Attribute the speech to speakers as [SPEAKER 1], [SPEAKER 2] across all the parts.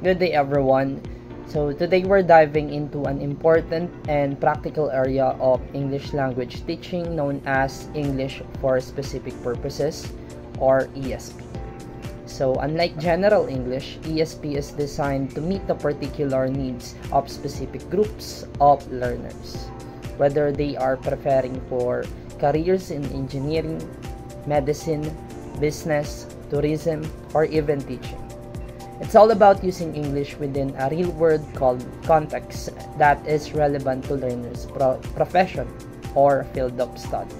[SPEAKER 1] Good day, everyone. So today we're diving into an important and practical area of English language teaching known as English for Specific Purposes, or ESP. So unlike general English, ESP is designed to meet the particular needs of specific groups of learners, whether they are preparing for careers in engineering, medicine, business, tourism, or even teaching. It's all about using English within a real-world context that is relevant to learners' profession or field of study.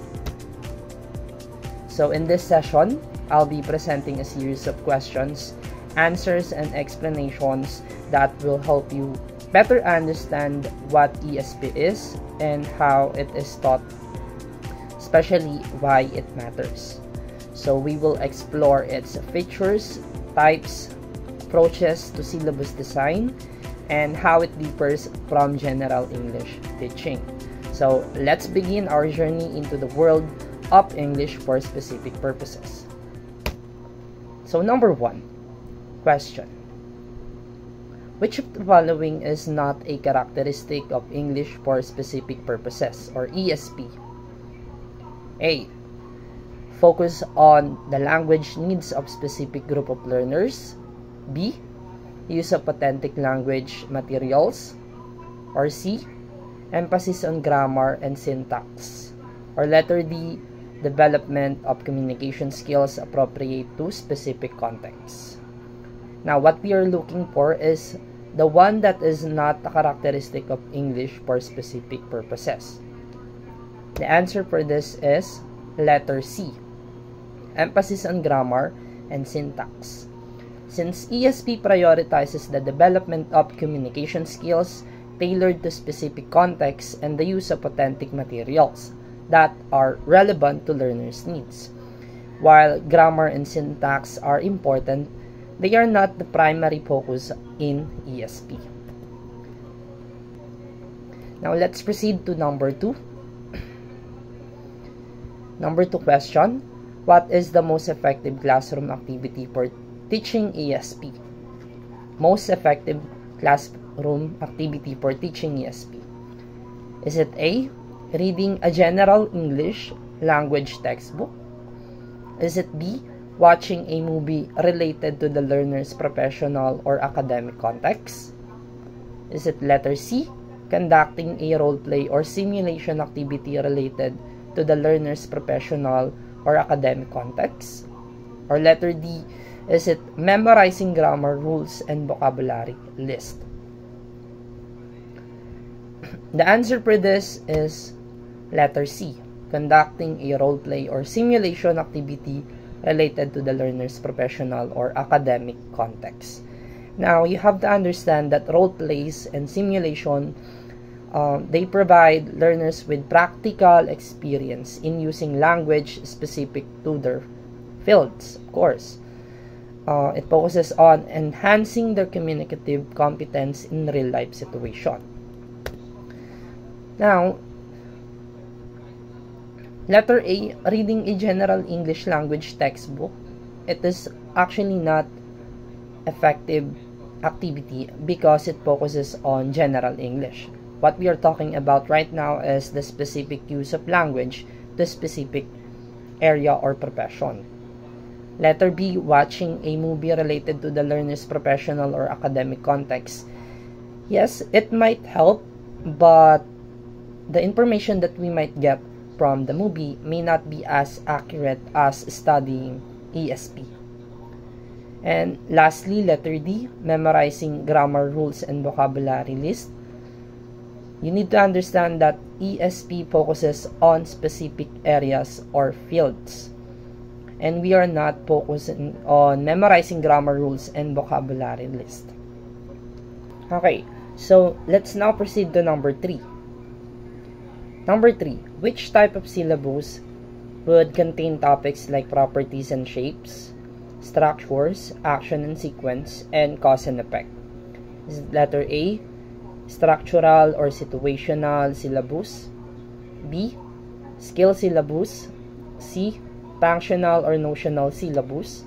[SPEAKER 1] So in this session, I'll be presenting a series of questions, answers, and explanations that will help you better understand what ESP is and how it is taught, especially why it matters. So we will explore its features, types, approaches to syllabus design, and how it differs from general English teaching. So let's begin our journey into the world of English for specific purposes. So number 1, question. Which of the following is not a characteristic of English for specific purposes, or ESP? A. Focus on the language needs of specific group of learners. B. Use of authentic language materials. Or C. Emphasis on grammar and syntax. Or letter D. Development of communication skills appropriate to specific contexts. Now, what we are looking for is the one that is not a characteristic of English for specific purposes. The answer for this is letter C. Emphasis on grammar and syntax. Since ESP prioritizes the development of communication skills tailored to specific contexts and the use of authentic materials that are relevant to learners' needs. While grammar and syntax are important, they are not the primary focus in ESP. Now let's proceed to number 2. Number 2 question. What is the most effective classroom activity for teaching ESP? Most effective classroom activity for teaching ESP. Is it A. Reading a general English language textbook? Is it B. Watching a movie related to the learner's professional or academic context? Is it letter C. Conducting a role play or simulation activity related to the learner's professional or academic context? Or letter D. Is it memorizing grammar rules and vocabulary list? The answer for this is letter C. Conducting a role play or simulation activity related to the learner's professional or academic context. Now, you have to understand that role plays and simulation they provide learners with practical experience in using language specific to their fields, of course. It focuses on enhancing their communicative competence in real-life situation. Now, letter A, reading a general English language textbook. It is actually not effective activity because it focuses on general English. What we are talking about right now is the specific use of language to specific area or profession. Letter B, watching a movie related to the learner's professional or academic context. Yes, it might help, but the information that we might get from the movie may not be as accurate as studying ESP. And lastly, letter D, memorizing grammar rules and vocabulary list. You need to understand that ESP focuses on specific areas or fields. And we are not focusing on memorizing grammar rules and vocabulary list. Okay, so let's now proceed to number 3. Number 3, which type of syllabus would contain topics like properties and shapes, structures, action and sequence, and cause and effect? Is it letter A, structural or situational syllabus? B, skill syllabus? C, functional or notional syllabus?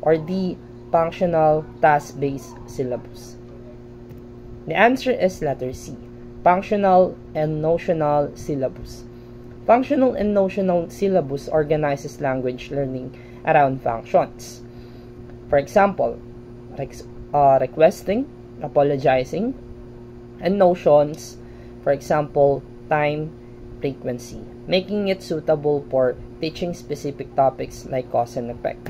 [SPEAKER 1] Or D, functional task-based syllabus? The answer is letter C, functional and notional syllabus. Functional and notional syllabus organizes language learning around functions. For example, requesting, apologizing, and notions, for example, time, frequency, making it suitable for teaching specific topics like cause and effect.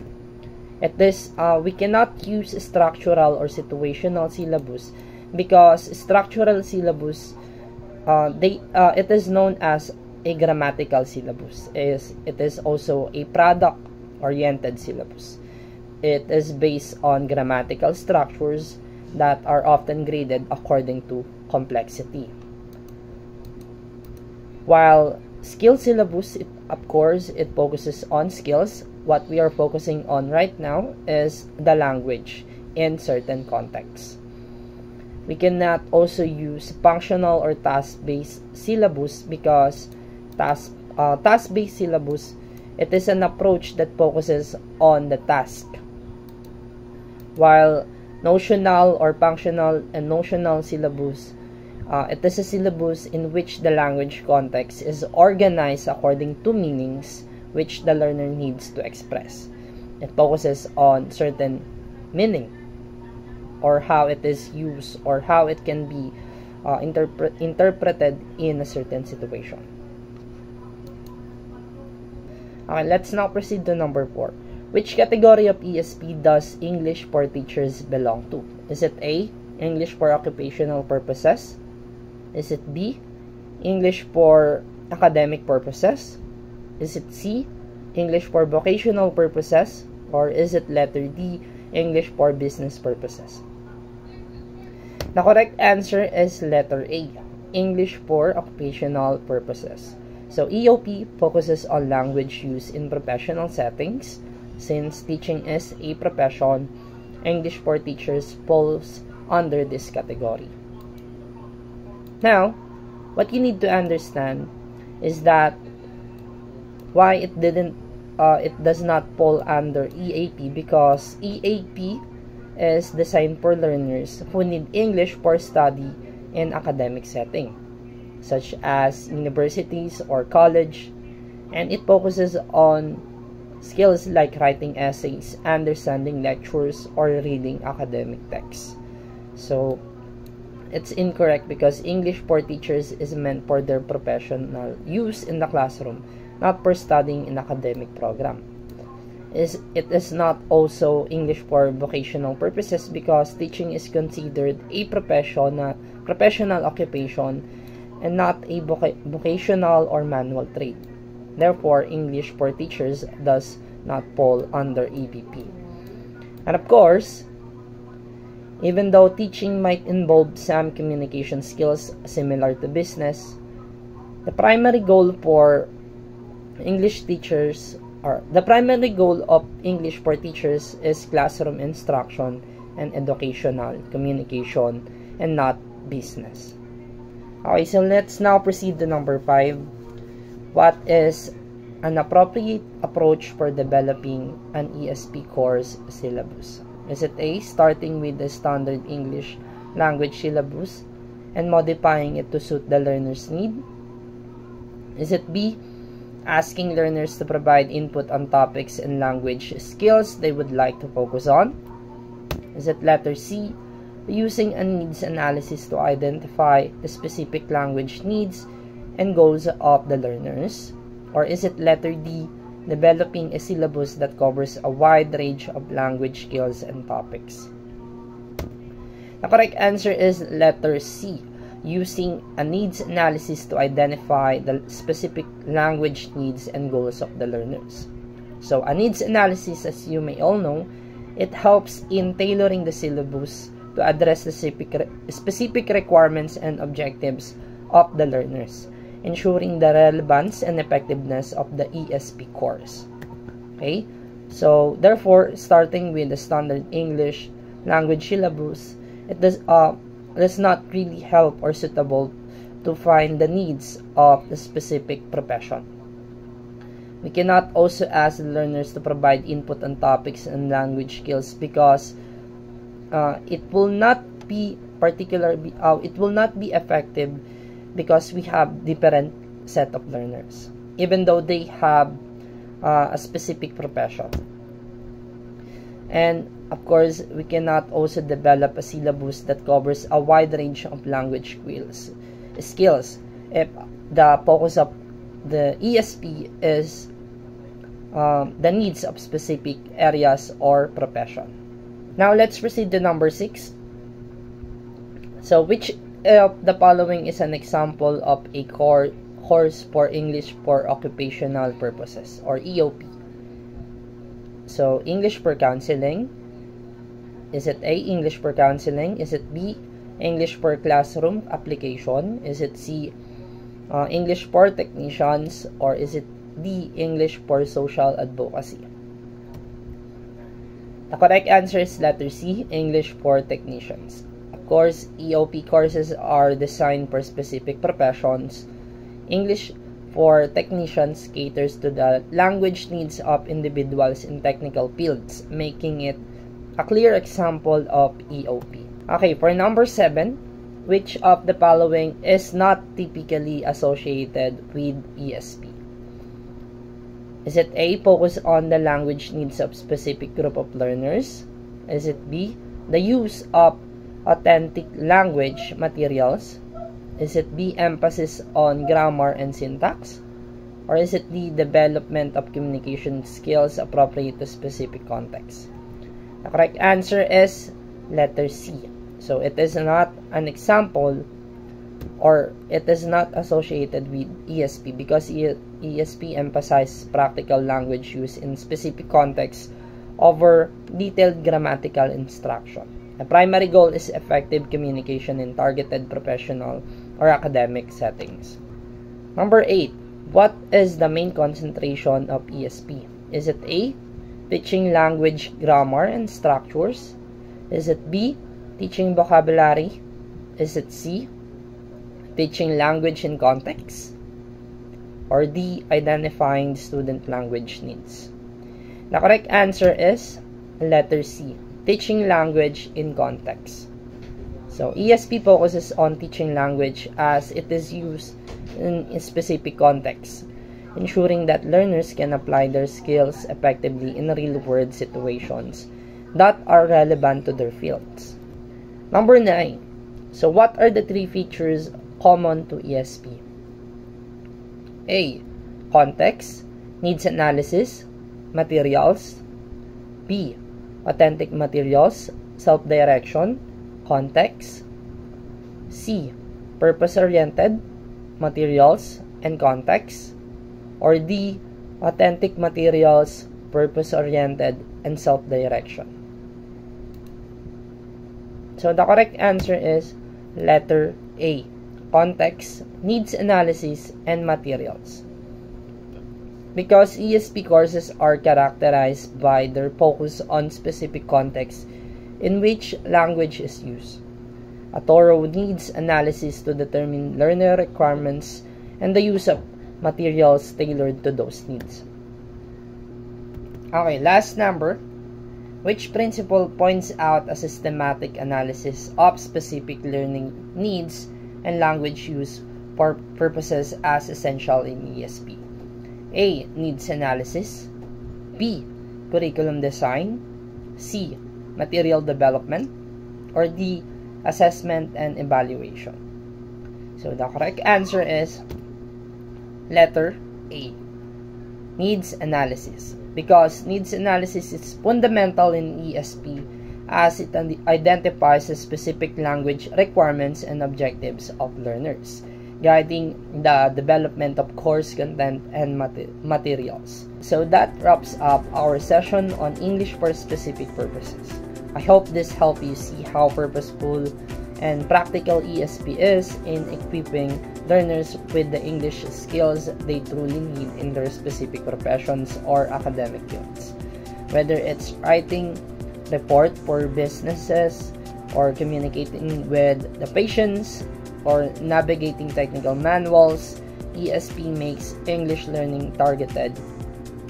[SPEAKER 1] At this, we cannot use structural or situational syllabus because structural syllabus, it is known as a grammatical syllabus. It is also a product-oriented syllabus. It is based on grammatical structures that are often graded according to complexity. While skill syllabus, of course, it focuses on skills. What we are focusing on right now is the language in certain contexts. We cannot also use functional or task-based syllabus because task-based syllabus, it is an approach that focuses on the task. While notional or functional and notional syllabus, it is a syllabus in which the language context is organized according to meanings which the learner needs to express. It focuses on certain meaning or how it is used or how it can be interpreted in a certain situation. Okay, let's now proceed to number 4. Which category of ESP does English for teachers belong to? Is it A, English for occupational purposes? Is it B, English for academic purposes? Is it C, English for vocational purposes? Or is it letter D, English for business purposes? The correct answer is letter A, English for occupational purposes. So EOP focuses on language use in professional settings. Since teaching is a profession, English for teachers falls under this category. Now, what you need to understand is that why it does not fall under EAP, because EAP is designed for learners who need English for study in academic setting, such as universities or college, and it focuses on skills like writing essays, understanding lectures, or reading academic texts. So, it's incorrect because English for teachers is meant for their professional use in the classroom, not for studying in academic program. It is not also English for vocational purposes because teaching is considered a professional occupation and not a vocational or manual trade. Therefore, English for teachers does not fall under EVP. And of course, even though teaching might involve some communication skills similar to business, the primary goal for English teachers, or the primary goal of English for teachers, is classroom instruction and educational communication and not business. Okay, so let's now proceed to number 5. What is an appropriate approach for developing an ESP course syllabus? Is it A, starting with the standard English language syllabus and modifying it to suit the learner's need? Is it B, asking learners to provide input on topics and language skills they would like to focus on? Is it letter C, using a needs analysis to identify the specific language needs and goals of the learners? Or is it letter D, developing a syllabus that covers a wide range of language skills and topics? The correct answer is letter C, using a needs analysis to identify the specific language needs and goals of the learners. So a needs analysis, as you may all know, it helps in tailoring the syllabus to address the specific requirements and objectives of the learners, ensuring the relevance and effectiveness of the ESP course. Okay, so therefore, starting with the standard English language syllabus, it does not really help or suitable to find the needs of the specific profession. We cannot also ask the learners to provide input on topics and language skills because it will not be effective because we have different set of learners, even though they have a specific profession. And of course, we cannot also develop a syllabus that covers a wide range of language skills if the focus of the ESP is the needs of specific areas or profession. Now let's proceed to number 6. So which of the following is an example of a course for English for occupational purposes, or EOP? So English for counseling. Is it A, English for counseling? Is it B, English for classroom application? Is it C, English for technicians? Or is it D, English for social advocacy? The correct answer is letter C, English for technicians. Of course, EOP courses are designed for specific professions. English for technicians caters to the language needs of individuals in technical fields, making it a clear example of EOP. Okay, for number 7, which of the following is not typically associated with ESP? Is it A, focus on the language needs of specific group of learners? Is it B, the use of authentic language materials? Is it B, emphasis on grammar and syntax? Or is it D, development of communication skills appropriate to specific contexts? The correct answer is letter C. So it is not an example, or it is not associated with ESP because ESP emphasizes practical language use in specific contexts over detailed grammatical instruction. The primary goal is effective communication in targeted professional or academic settings. Number 8. What is the main concentration of ESP? Is it A, teaching language grammar and structures? Is it B, teaching vocabulary? Is it C, teaching language in context? Or D, identifying student language needs? The correct answer is letter C, teaching language in context. So ESP focuses on teaching language as it is used in a specific context, ensuring that learners can apply their skills effectively in real-world situations that are relevant to their fields. Number 9. So what are the 3 features common to ESP? A, context, needs analysis, materials. B, authentic materials, self-direction, context. C, purpose-oriented, materials, and context. Or D, authentic materials, purpose-oriented, and self-direction. So the correct answer is letter A, context, needs analysis, and materials. Because ESP courses are characterized by their focus on specific contexts in which language is used, a thorough needs analysis to determine learner requirements, and the use of materials tailored to those needs. Okay, last number. Which principle points out a systematic analysis of specific learning needs and language use for purposes as essential in ESP? A, needs analysis. B, curriculum design. C, material development. Or D, assessment and evaluation. So the correct answer is letter A, needs analysis. Because needs analysis is fundamental in ESP as it identifies the specific language requirements and objectives of learners, guiding the development of course content and materials. So that wraps up our session on English for specific purposes. I hope this helped you see how purposeful and practical ESP is in equipping learners with the English skills they truly need in their specific professions or academic fields. Whether it's writing report for businesses, or communicating with the patients, or navigating technical manuals, ESP makes English learning targeted,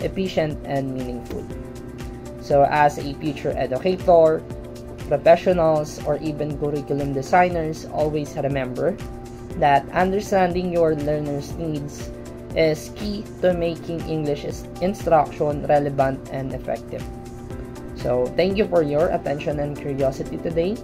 [SPEAKER 1] efficient, and meaningful. So as a future educator, professionals, or even curriculum designers, always remember that understanding your learners' needs is key to making English instruction relevant and effective. So thank you for your attention and curiosity today.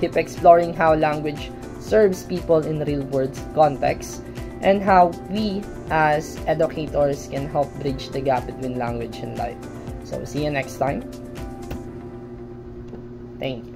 [SPEAKER 1] Keep exploring how language serves people in real-world contexts and how we as educators can help bridge the gap between language and life. So see you next time. Thank you.